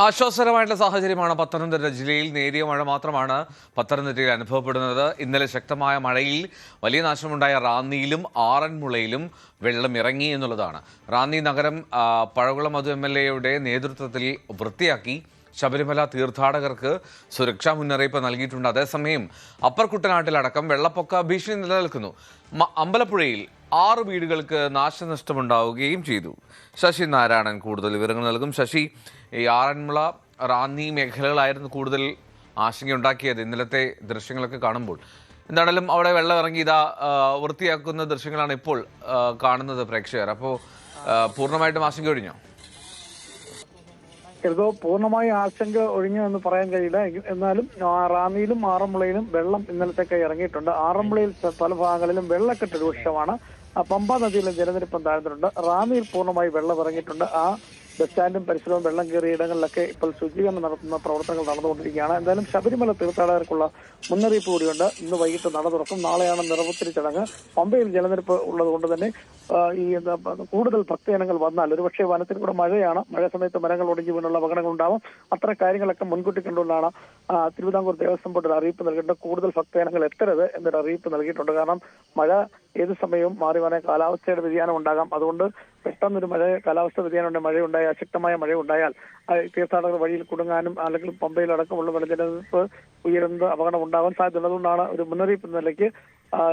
ആശ്വാസകരമായിട്ടുള്ള സാഹചര്യമാണ് പത്തനംതിട്ട ജില്ലയിൽ. നേരിയ മഴ മാത്രമാണ് പത്തനംതിട്ടയിൽ അനുഭവപ്പെടുന്നത്. ഇന്നലെ ശക്തമായ മഴയിൽ വലിയ നാശമുണ്ടായ റാന്നിയിലും ആറന്മുളയിലും വെള്ളം ഇറങ്ങി എന്നുള്ളതാണ്. റാന്നി നഗരം പഴകുളം മധു MLA നേതൃത്വത്തിൽ വൃത്തിയാക്കി. ശബരിമല തീർത്ഥാടകർക്ക് സുരക്ഷാ മുന്നറിയിപ്പ് നൽകിയിട്ടുണ്ട്. അതേസമയം അപ്പർ കുട്ടനാട്ടിലടക്കം വെള്ളപ്പൊക്ക ഭീഷണി നിലനിൽക്കുന്നു. അമ്പലപ്പുഴയിൽ 6 വീടുകൾക്ക് നാശനഷ്ടമുണ്ടാവുകയും ചെയ്തു. ശശി നാരായണൻ കൂടുതൽ വിവരങ്ങൾ നൽകും. ശശി, ഈ ആറന്മുള റാന്നി മേഖലകളായിരുന്നു കൂടുതൽ ആശങ്കയുണ്ടാക്കിയത് ഇന്നലത്തെ ദൃശ്യങ്ങളൊക്കെ കാണുമ്പോൾ. എന്താണെങ്കിലും അവിടെ വെള്ളം ഇറങ്ങി ഇതാ വൃത്തിയാക്കുന്ന ദൃശ്യങ്ങളാണ് ഇപ്പോൾ കാണുന്നത് പ്രേക്ഷകർ. അപ്പോൾ പൂർണ്ണമായിട്ടും ആശങ്ക ഒഴിഞ്ഞോ? എന്തോ പൂർണ്ണമായി ആശങ്ക ഒഴിഞ്ഞു എന്ന് പറയാൻ കഴിയില്ല. എന്നാലും റാന്നിയിലും ആറന്മുളയിലും വെള്ളം ഇന്നലത്തേക്ക് ഇറങ്ങിയിട്ടുണ്ട്. ആറന്മുളയിൽ പല ഭാഗങ്ങളിലും വെള്ളക്കെട്ട് രൂക്ഷമാണ്. പമ്പ നദിയിലും ജലനിരപ്പം താഴ്ന്നിട്ടുണ്ട്. റാന്നിയിൽ പൂർണ്ണമായി വെള്ളം ഇറങ്ങിയിട്ടുണ്ട്. ആ ബസ് സ്റ്റാൻഡും പരിസരവും വെള്ളം കയറിയ ഇടങ്ങളിലൊക്കെ ഇപ്പോൾ ശുചീകരണം നടത്തുന്ന പ്രവർത്തനങ്ങൾ നടന്നുകൊണ്ടിരിക്കുകയാണ്. എന്തായാലും ശബരിമല തീർത്ഥാടകർക്കുള്ള മുന്നറിയിപ്പ് കൂടിയുണ്ട്. ഇന്ന് വൈകിട്ട് നട തുറക്കും. നാളെയാണ് നിറപുത്തരി ചടങ്ങ്. പമ്പയിൽ ജലനിരപ്പ് ഉള്ളതുകൊണ്ട് തന്നെ ഈ കൂടുതൽ ഭക്തജനങ്ങൾ വന്നാൽ ഒരുപക്ഷെ വനത്തിൽ കൂടെ മഴയാണ്. മഴ സമയത്ത് മരങ്ങൾ ഒടിഞ്ഞു വീണുള്ള അപകടങ്ങൾ ഉണ്ടാവും. അത്തരം കാര്യങ്ങളൊക്കെ മുൻകൂട്ടി കണ്ടുകൊണ്ടാണ് തിരുവിതാംകൂർ ദേവസ്വം ബോർഡ് ഒരു അറിയിപ്പ് നൽകിയിട്ടുണ്ട്. കൂടുതൽ ഭക്തജനങ്ങൾ എത്തരുത് എന്നൊരു അറിയിപ്പ് നൽകിയിട്ടുണ്ട്. കാരണം മഴ ഏത് സമയവും മാറി മാറി കാലാവസ്ഥയുടെ വ്യതിയാനം ഉണ്ടാകാം. അതുകൊണ്ട് പെട്ടെന്നൊരു കാലാവസ്ഥ വ്യതിയാനം ഉണ്ട്, മഴയുണ്ടായാൽ ശക്തമായ മഴയുണ്ടായാൽ തീർത്ഥാടകർ വഴിയിൽ കുടുങ്ങാനും അല്ലെങ്കിൽ പമ്പയിലടക്കമുള്ള വെള്ളജലനിരപ്പ് ഉയരുന്ന അപകടം ഉണ്ടാകാൻ സാധ്യതയുള്ളതുകൊണ്ടാണ് ഒരു മുന്നറിയിപ്പ് നിലയ്ക്ക്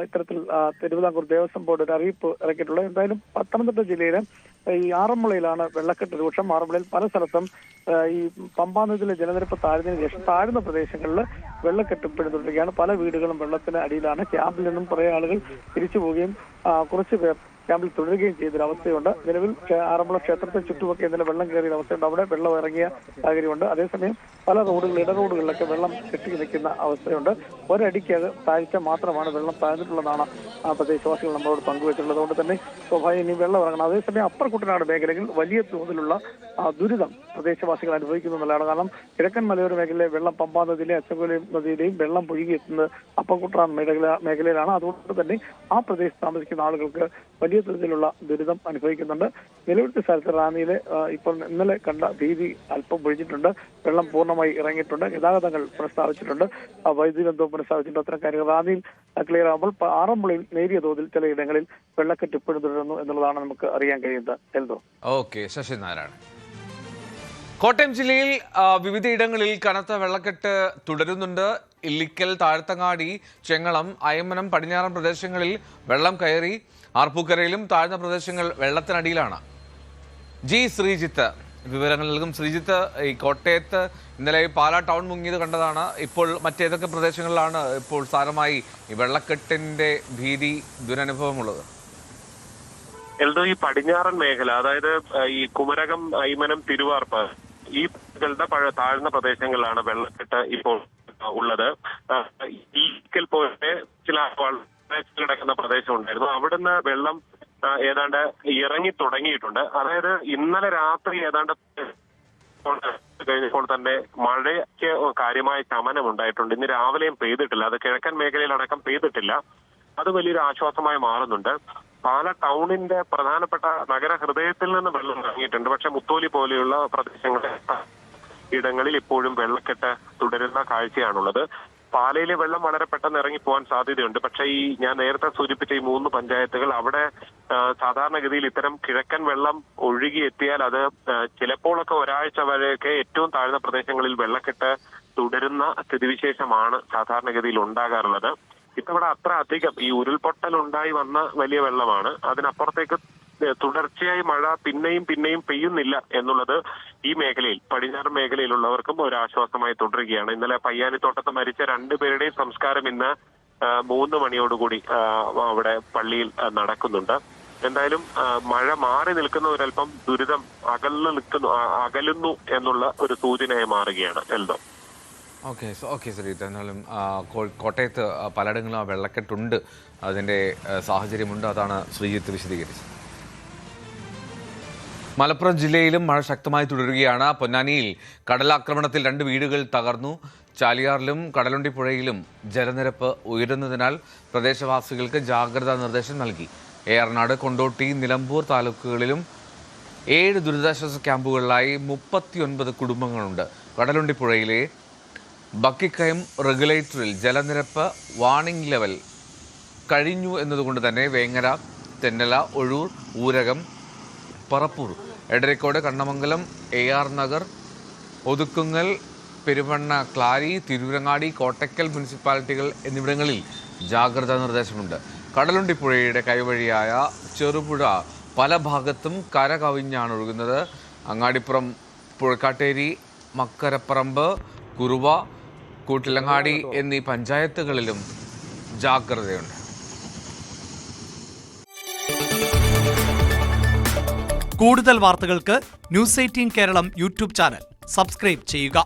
ഇത്തരത്തിൽ തിരുവിതാംകൂർ ദേവസ്വം ബോർഡ് ഒരു അറിയിപ്പ് ഇറക്കിയിട്ടുള്ളത്. എന്തായാലും പത്തനംതിട്ട ജില്ലയിലെ ഈ ആറന്മുളയിലാണ് വെള്ളക്കെട്ട് രൂക്ഷം. ആറന്മുളയിൽ പല സ്ഥലത്തും ഈ പമ്പാ നദിയിലെ ജലനിരപ്പ് താഴ്ന്നതിന് ശേഷം താഴ്ന്ന പ്രദേശങ്ങളിൽ വെള്ളക്കെട്ട് ഇപ്പോഴും തുടരുകയാണ്. പല വീടുകളും വെള്ളത്തിന് അടിയിലാണ്. ക്യാമ്പിൽ നിന്നും കുറെ ആളുകൾ തിരിച്ചു പോവുകയും കുറച്ച് പേർ ക്യാമ്പിൽ തുടരുകയും ചെയ്തൊരവസ്ഥയുണ്ട്. നിലവിൽ ആറന്മുള ക്ഷേത്രത്തെ ചുറ്റുമൊക്കെ ഇന്നലെ വെള്ളം കയറിയ അവസ്ഥയുണ്ട്. അവിടെ വെള്ളം ഇറങ്ങിയ സാഹചര്യമുണ്ട്. അതേസമയം പല ഇടറോഡുകളിലൊക്കെ വെള്ളം കെട്ടി നിൽക്കുന്ന അവസ്ഥയുണ്ട്. ഒരടിക്ക് താഴ്ച മാത്രമാണ് വെള്ളം താഴ്ന്നിട്ടുള്ളതാണ് പ്രദേശവാസികൾ നമ്മളോട് പങ്കുവച്ചിട്ടുള്ളത്. അതുകൊണ്ട് തന്നെ സ്വാഭാവികം ഇനി വെള്ളം ഇറങ്ങണം. അതേസമയം അപ്പർ കുട്ടനാട് മേഖലയിൽ വലിയ തോതിലുള്ള ദുരിതം പ്രദേശവാസികൾ അനുഭവിക്കുന്നു എന്നുള്ളതാണ്. കാരണം കിഴക്കൻ മലയോര മേഖലയിലെ വെള്ളം പമ്പാ നദിയിലെയും അച്ചൻകോല നദിയിലെയും വെള്ളം പൊഴുകി എത്തുന്നത് അപ്പർ കുട്ടനാട് മേഖലയിലാണ്. അതുകൊണ്ട് തന്നെ ആ പ്രദേശത്ത് താമസിക്കുന്ന ആളുകൾക്ക് വലിയ തോതിലുള്ള ദുരിതം അനുഭവിക്കുന്നുണ്ട്. നിലവിലത്തെ സ്ഥലത്ത് റാന്നിയിലെ ഇപ്പോൾ ഇന്നലെ കണ്ട ഭീതി അല്പം ഒഴിഞ്ഞിട്ടുണ്ട്. വെള്ളം പൂർണ്ണമായി ഇറങ്ങിയിട്ടുണ്ട്. ഗതാഗതങ്ങൾ പുനഃസ്ഥാപിച്ചിട്ടുണ്ട്. വൈദ്യുതി ബന്ധവും പുനഃസ്ഥാപിച്ചിട്ടുണ്ട്. അത്തരം കാര്യങ്ങൾ റാന്നിയിൽ ക്ലിയർ ആകുമ്പോൾ ആറന്മുളയിൽ നേരിയ തോതിൽ ചിലയിടങ്ങളിൽ വെള്ളക്കെട്ട് ഇപ്പോഴും തുടരുന്നു എന്നുള്ളതാണ് നമുക്ക് അറിയാൻ കഴിയുന്നത്. എന്തോ ഓക്കെ, ശശി നാരായണൻ. കോട്ടയം ജില്ലയിൽ വിവിധയിടങ്ങളിൽ കനത്ത വെള്ളക്കെട്ട് തുടരുന്നുണ്ട്. ഇല്ലിക്കൽ, താഴത്തങ്ങാടി, ചെങ്ങളം, അയ്മനം, പടിഞ്ഞാറൻ പ്രദേശങ്ങളിൽ വെള്ളം കയറി. ആർപ്പൂക്കരയിലും താഴ്ന്ന പ്രദേശങ്ങൾ വെള്ളത്തിനടിയിലാണ്. ശ്രീജിത്ത് വിവരങ്ങൾ നൽകും. ശ്രീജിത്ത്, ഈ കോട്ടയത്ത് ഇന്നലെ പാലാ ടൗൺ മുങ്ങിയത് കണ്ടതാണ്. ഇപ്പോൾ മറ്റേതൊക്കെ പ്രദേശങ്ങളിലാണ് ഇപ്പോൾ സാരമായി ഈ വെള്ളക്കെട്ടിന്റെ ഭീതി ദുരനുഭവമുള്ളത്? എൽദോ, ഈ പടിഞ്ഞാറൻ മേഖല, അതായത് ഈ കുമരകം, അയ്മനം, തിരുവാർപ്പ്, ഈ താഴ്ന്ന പ്രദേശങ്ങളിലാണ് വെള്ളക്കെട്ട് ഇപ്പോൾ ഉള്ളത്. ഈക്കൽ പോലെ ചില കിടക്കുന്ന പ്രദേശം ഉണ്ടായിരുന്നു. അവിടുന്ന് വെള്ളം ഏതാണ്ട് ഇറങ്ങി തുടങ്ങിയിട്ടുണ്ട്. അതായത് ഇന്നലെ രാത്രി ഏതാണ്ട് കഴിഞ്ഞപ്പോൾ തന്നെ മഴയ്ക്ക് കാര്യമായ ശമനം ഉണ്ടായിട്ടുണ്ട്. ഇന്ന് രാവിലെയും പെയ്തിട്ടില്ല. അത് കിഴക്കൻ മേഖലയിലടക്കം പെയ്തിട്ടില്ല. അത് വലിയൊരു ആശ്വാസമായി മാറുന്നുണ്ട്. പാല ടൗണിന്റെ പ്രധാനപ്പെട്ട നഗര ഹൃദയത്തിൽ നിന്ന് വെള്ളം ഇറങ്ങിയിട്ടുണ്ട്. പക്ഷെ മുത്തോലി പോലെയുള്ള പ്രദേശങ്ങളിലെ ഇടങ്ങളിൽ ഇപ്പോഴും വെള്ളക്കെട്ട് തുടരുന്ന കാഴ്ചയാണുള്ളത്. പാലയിലെ വെള്ളം വളരെ പെട്ടെന്ന് ഇറങ്ങിപ്പോകാൻ സാധ്യതയുണ്ട്. പക്ഷേ ഈ ഞാൻ നേരത്തെ സൂചിപ്പിച്ച ഈ 3 പഞ്ചായത്തുകൾ, അവിടെ സാധാരണഗതിയിൽ ഇത്തരം കിഴക്കൻ വെള്ളം ഒഴുകി എത്തിയാൽ അത് ചിലപ്പോഴൊക്കെ ഒരാഴ്ച വരെയൊക്കെ ഏറ്റവും താഴ്ന്ന പ്രദേശങ്ങളിൽ വെള്ളക്കെട്ട് തുടരുന്ന സ്ഥിതിവിശേഷമാണ് സാധാരണഗതിയിൽ ഉണ്ടാകാറുള്ളത്. ഇത്തവണ അത്ര അധികം ഈ ഉരുൾപൊട്ടൽ ഉണ്ടായി വന്ന വലിയ വെള്ളമാണ്. അതിനപ്പുറത്തേക്ക് തുടർച്ചയായി മഴ പിന്നെയും പെയ്യുന്നില്ല എന്നുള്ളത് ഈ മേഖലയിൽ, പടിഞ്ഞാറ് മേഖലയിലുള്ളവർക്കും ഒരു ആശ്വാസമായി തുടരുകയാണ്. ഇന്നലെ പയ്യാനിത്തോട്ടത്ത് മരിച്ച 2 പേരുടെയും സംസ്കാരം ഇന്ന് 3 മണിയോടുകൂടി അവിടെ പള്ളിയിൽ നടക്കുന്നുണ്ട്. എന്തായാലും മഴ മാറി നിൽക്കുന്ന ഒരല്പം ദുരിതം അകലുന്നു എന്നുള്ള ഒരു സൂചനയായി മാറുകയാണ്. എൽദോ. ഓക്കെ ശ്രീജിത്ത്, എന്നാലും കോട്ടയത്ത് പലയിടങ്ങളിലും വെള്ളക്കെട്ടുണ്ട്, അതിൻ്റെ സാഹചര്യമുണ്ട്. അതാണ് ശ്രീജിത്ത് വിശദീകരിച്ചത്. മലപ്പുറം ജില്ലയിലും മഴ ശക്തമായി തുടരുകയാണ്. പൊന്നാനിയിൽ കടലാക്രമണത്തിൽ 2 വീടുകൾ തകർന്നു. ചാലിയാറിലും കടലുണ്ടി പുഴയിലും ജലനിരപ്പ് ഉയരുന്നതിനാൽ പ്രദേശവാസികൾക്ക് ജാഗ്രതാ നിർദ്ദേശം നൽകി. ഏറനാട്, കൊണ്ടോട്ടി, നിലമ്പൂർ താലൂക്കുകളിലും 7 ദുരിതാശ്വാസ ക്യാമ്പുകളിലായി 39 കുടുംബങ്ങളുണ്ട്. കടലുണ്ടിപ്പുഴയിലെ ബക്കിക്കയം റെഗുലേറ്ററിൽ ജലനിരപ്പ് വാർണിംഗ് ലെവൽ കഴിഞ്ഞു എന്നതുകൊണ്ട് തന്നെ വേങ്ങര, തെന്നല, ഒഴൂർ, ഊരകം, പറപ്പൂർ, എടരിക്കോട്, കണ്ണമംഗലം, AR നഗർ, ഒതുക്കുങ്ങൽ, പെരുമണ്ണ, ക്ലാരി, തിരൂരങ്ങാടി, കോട്ടക്കൽ മുനിസിപ്പാലിറ്റികൾ എന്നിവിടങ്ങളിൽ ജാഗ്രതാ നിർദ്ദേശമുണ്ട്. കടലുണ്ടിപ്പുഴയുടെ കൈവഴിയായ ചെറുപുഴ പല ഭാഗത്തും കര കവിഞ്ഞാണ് ഒഴുകുന്നത്. അങ്ങാടിപ്പുറം, പുഴക്കാട്ടേരി, മക്കരപ്പറമ്പ്, കുറുവ, കൂട്ടിലങ്ങാടി എന്നീ പഞ്ചായത്തുകളിലും ജാഗ്രതയുണ്ട്. കൂടുതൽ വാർത്തകൾക്ക് news 18 Keralam YouTube channel subscribe ചെയ്യുക.